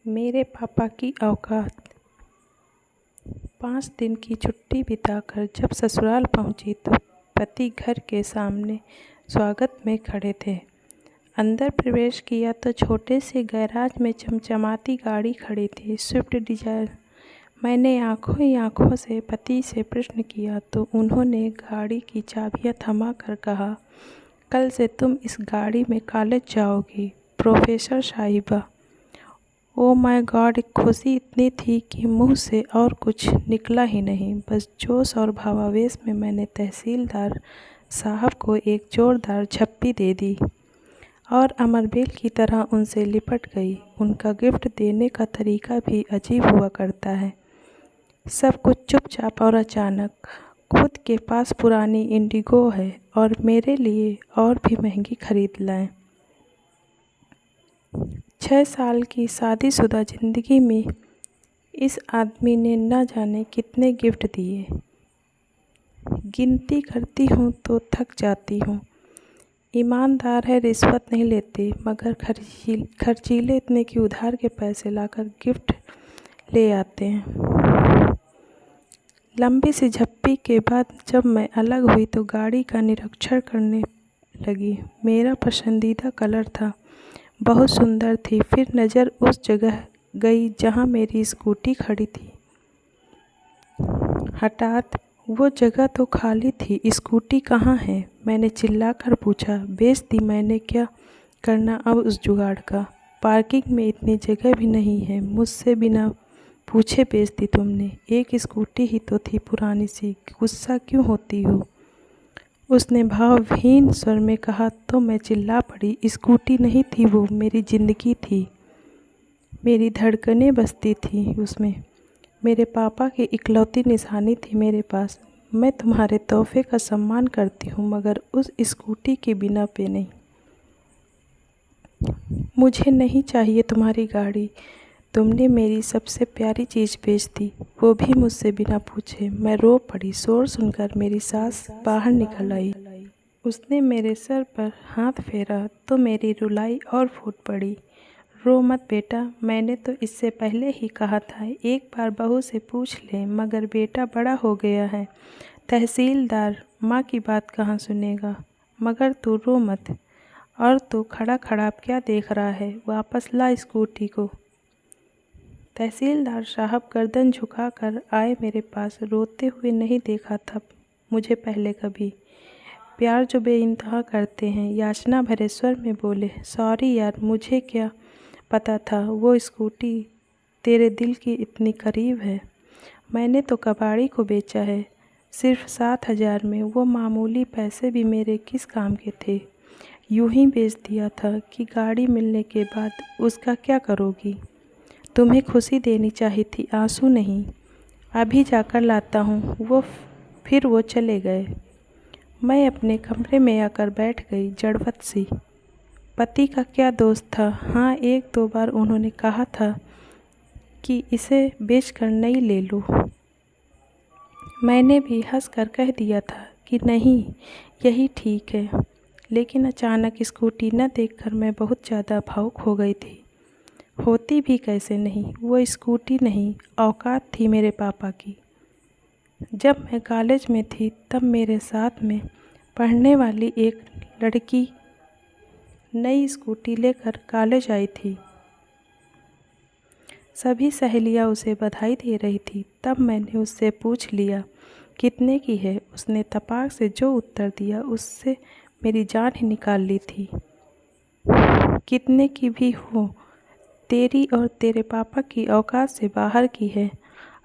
मेरे पापा की औकात। 5 दिन की छुट्टी बिताकर जब ससुराल पहुंची तो पति घर के सामने स्वागत में खड़े थे। अंदर प्रवेश किया तो छोटे से गैराज में चमचमाती गाड़ी खड़ी थी, स्विफ्ट डिज़ायर। मैंने आंखों ही आंखों से पति से प्रश्न किया तो उन्होंने गाड़ी की चाबियां थमा कर कहा, कल से तुम इस गाड़ी में कॉलेज जाओगी प्रोफेसर साहिबा। Oh my God! खुशी इतनी थी कि मुंह से और कुछ निकला ही नहीं। बस जोश और भावावेश में मैंने तहसीलदार साहब को एक जोरदार झप्पी दे दी और अमरबेल की तरह उनसे लिपट गई। उनका गिफ्ट देने का तरीका भी अजीब हुआ करता है। सब कुछ चुपचाप और अचानक। खुद के पास पुरानी इंडिगो है और मेरे लिए और भी महंगी खरीद लाएं। 6 साल की शादीशुदा ज़िंदगी में इस आदमी ने न जाने कितने गिफ्ट दिए। गिनती करती हूँ तो थक जाती हूँ। ईमानदार है, रिश्वत नहीं लेते, मगर खर्चीले इतने कि उधार के पैसे लाकर गिफ्ट ले आते हैं। लंबी सी झप्पी के बाद जब मैं अलग हुई तो गाड़ी का निरीक्षण करने लगी। मेरा पसंदीदा कलर था, बहुत सुंदर थी। फिर नज़र उस जगह गई जहाँ मेरी स्कूटी खड़ी थी। हठात वो जगह तो खाली थी, स्कूटी कहाँ है? मैंने चिल्लाकर पूछा। बेच दी मैंने, क्या करना अब उस जुगाड़ का? पार्किंग में इतनी जगह भी नहीं है। मुझसे बिना पूछे बेच दी तुमने। एक स्कूटी ही तो थी पुरानी सी, गुस्सा क्यों होती हो? उसने भावहीन स्वर में कहा तो मैं चिल्ला पड़ी। स्कूटी नहीं थी वो, मेरी ज़िंदगी थी। मेरी धड़कनें बसती थी उसमें। मेरे पापा की इकलौती निशानी थी मेरे पास। मैं तुम्हारे तोहफे का सम्मान करती हूँ, मगर उस स्कूटी के बिना पे नहीं। मुझे नहीं चाहिए तुम्हारी गाड़ी। तुमने मेरी सबसे प्यारी चीज़ बेच दी, वो भी मुझसे बिना पूछे। मैं रो पड़ी। शोर सुनकर मेरी सास बाहर निकल आई। उसने मेरे सर पर हाथ फेरा तो मेरी रुलाई और फूट पड़ी। रो मत बेटा, मैंने तो इससे पहले ही कहा था एक बार बहू से पूछ ले, मगर बेटा बड़ा हो गया है। तहसीलदार माँ की बात कहाँ सुनेगा? मगर तू रो मत। और तू खड़ा खड़ा क्या देख रहा है? वापस ला स्कूटी को। तहसीलदार साहब गर्दन झुकाकर आए मेरे पास। रोते हुए नहीं देखा था मुझे पहले कभी। प्यार जो बेइंतहा करते हैं, याचना भरे स्वर में बोले, सॉरी यार, मुझे क्या पता था वो स्कूटी तेरे दिल की इतनी करीब है। मैंने तो कबाड़ी को बेचा है, सिर्फ 7,000 में। वो मामूली पैसे भी मेरे किस काम के थे? यूं ही बेच दिया था कि गाड़ी मिलने के बाद उसका क्या करोगी? तुम्हें खुशी देनी चाहिए थी, आंसू नहीं। अभी जाकर लाता हूँ। फिर वो चले गए। मैं अपने कमरे में आकर बैठ गई, जड़वत सी। पति का क्या दोष था? हाँ, 1-2 बार उन्होंने कहा था कि इसे बेचकर नई ले लो। मैंने भी हंसकर कह दिया था कि नहीं, यही ठीक है। लेकिन अचानक स्कूटी न देखकर मैं बहुत ज़्यादा भावुक हो गई थी। होती भी कैसे नहीं, वो स्कूटी नहीं, औकात थी मेरे पापा की। जब मैं कॉलेज में थी तब मेरे साथ में पढ़ने वाली एक लड़की नई स्कूटी लेकर कॉलेज आई थी। सभी सहेलियां उसे बधाई दे रही थी। तब मैंने उससे पूछ लिया कितने की है। उसने तपाक से जो उत्तर दिया उससे मेरी जान ही निकाल ली थी। कितने की भी हो, तेरी और तेरे पापा की औकात से बाहर की है।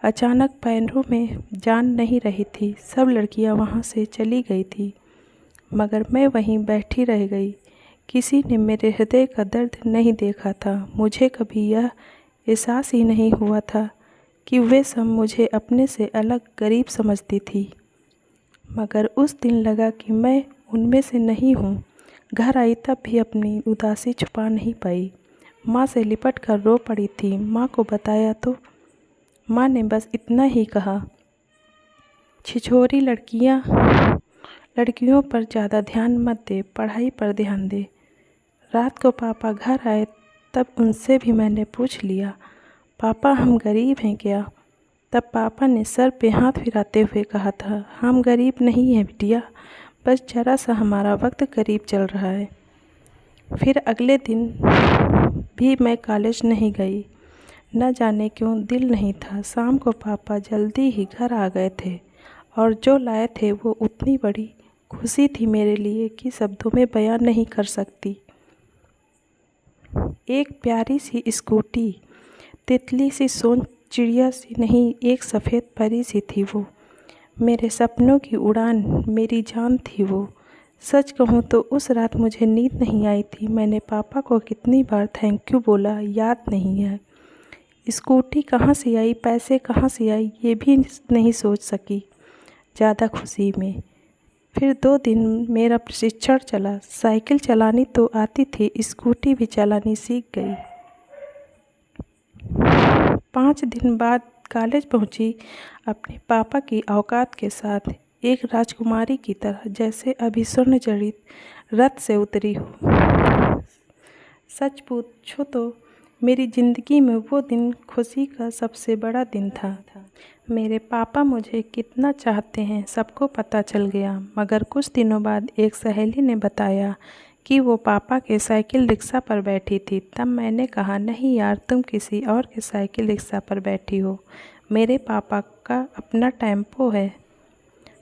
अचानक पैरों में जान नहीं रही थी। सब लड़कियां वहां से चली गई थी, मगर मैं वहीं बैठी रह गई। किसी ने मेरे हृदय का दर्द नहीं देखा था। मुझे कभी यह एहसास ही नहीं हुआ था कि वे सब मुझे अपने से अलग, गरीब समझती थी। मगर उस दिन लगा कि मैं उनमें से नहीं हूँ। घर आई तब भी अपनी उदासी छुपा नहीं पाई। माँ से लिपट कर रो पड़ी थी। माँ को बताया तो माँ ने बस इतना ही कहा, छिछोरी लड़कियों पर ज़्यादा ध्यान मत दे, पढ़ाई पर ध्यान दे। रात को पापा घर आए तब उनसे भी मैंने पूछ लिया, पापा हम गरीब हैं क्या? तब पापा ने सर पे हाथ फिराते हुए कहा था, हम गरीब नहीं हैं बिटिया, बस ज़रा सा हमारा वक्त करीब चल रहा है। फिर अगले दिन भी मैं कॉलेज नहीं गई। न जाने क्यों दिल नहीं था। शाम को पापा जल्दी ही घर आ गए थे और जो लाए थे वो उतनी बड़ी खुशी थी मेरे लिए कि शब्दों में बयान नहीं कर सकती। एक प्यारी सी स्कूटी, तितली सी सोन चिड़िया सी नहीं, एक सफ़ेद परी सी थी वो। मेरे सपनों की उड़ान, मेरी जान थी वो। सच कहूँ तो उस रात मुझे नींद नहीं आई थी। मैंने पापा को कितनी बार थैंक यू बोला याद नहीं है। स्कूटी कहाँ से आई, पैसे कहाँ से आई, ये भी नहीं सोच सकी ज़्यादा खुशी में। फिर 2 दिन मेरा प्रशिक्षण चला। साइकिल चलानी तो आती थी, स्कूटी भी चलानी सीख गई। 5 दिन बाद कॉलेज पहुंची, अपने पापा की औकात के साथ, एक राजकुमारी की तरह, जैसे अभी स्वर्ण जड़ित रथ से उतरी हो। सच पूछो तो मेरी ज़िंदगी में वो दिन खुशी का सबसे बड़ा दिन था। मेरे पापा मुझे कितना चाहते हैं सबको पता चल गया। मगर कुछ दिनों बाद एक सहेली ने बताया कि वो पापा के साइकिल रिक्शा पर बैठी थी। तब मैंने कहा, नहीं यार, तुम किसी और के साइकिल रिक्शा पर बैठी हो, मेरे पापा का अपना टेम्पो है।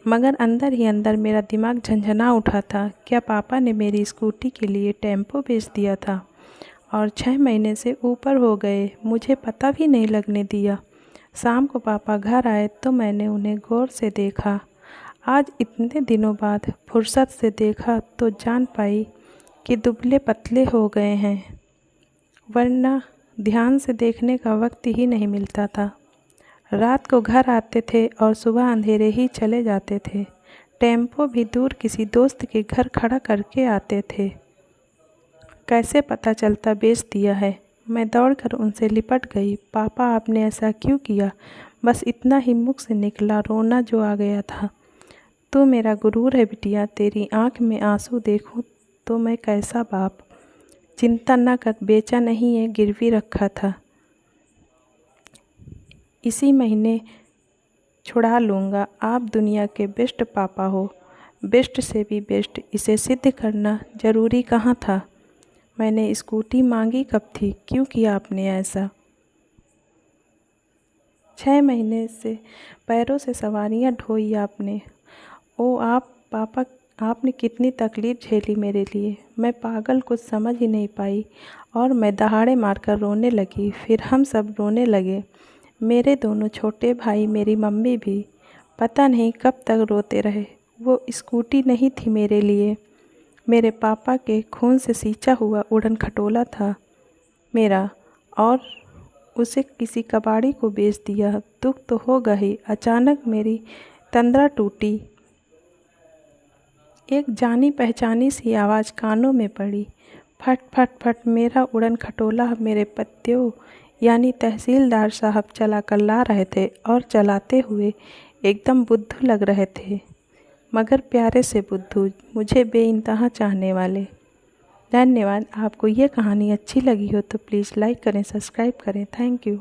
मगर अंदर ही अंदर मेरा दिमाग झंझना उठा था। क्या पापा ने मेरी स्कूटी के लिए टेम्पो बेच दिया था? और 6 महीने से ऊपर हो गए, मुझे पता भी नहीं लगने दिया। शाम को पापा घर आए तो मैंने उन्हें गौर से देखा। आज इतने दिनों बाद फुर्सत से देखा तो जान पाई कि दुबले पतले हो गए हैं, वरना ध्यान से देखने का वक्त ही नहीं मिलता था। रात को घर आते थे और सुबह अंधेरे ही चले जाते थे। टेम्पो भी दूर किसी दोस्त के घर खड़ा करके आते थे। कैसे पता चलता बेच दिया है? मैं दौड़कर उनसे लिपट गई। पापा, आपने ऐसा क्यों किया? बस इतना ही मुख से निकला, रोना जो आ गया था। तू मेरा गुरूर है बिटिया, तेरी आंख में आंसू देखूं तो मैं कैसा बाप। चिंता न कर, बेचा नहीं है, गिरवी रखा था। इसी महीने छुड़ा लूँगा। आप दुनिया के बेस्ट पापा हो, बेस्ट से भी बेस्ट। इसे सिद्ध करना ज़रूरी कहाँ था? मैंने स्कूटी मांगी कब थी? क्यों किया आपने ऐसा? 6 महीने से पैरों से सवारियां ढोई आपने। ओ आप पापा, आपने कितनी तकलीफ़ झेली मेरे लिए। मैं पागल, कुछ समझ ही नहीं पाई और मैं दहाड़े मारकर रोने लगी। फिर हम सब रोने लगे, मेरे दोनों छोटे भाई, मेरी मम्मी भी। पता नहीं कब तक रोते रहे। वो स्कूटी नहीं थी मेरे लिए, मेरे पापा के खून से सींचा हुआ उड़न खटोला था मेरा, और उसे किसी कबाड़ी को बेच दिया। दुख तो होगा ही। अचानक मेरी तंद्रा टूटी। एक जानी पहचानी सी आवाज़ कानों में पड़ी, फट फट फट। मेरा उड़न खटोला मेरे पतियों यानी तहसीलदार साहब चला कर ला रहे थे और चलाते हुए एकदम बुद्धू लग रहे थे, मगर प्यारे से बुद्धू, मुझे बेइंतहा चाहने वाले। धन्यवाद। आपको ये कहानी अच्छी लगी हो तो प्लीज़ लाइक करें, सब्सक्राइब करें। Thank you.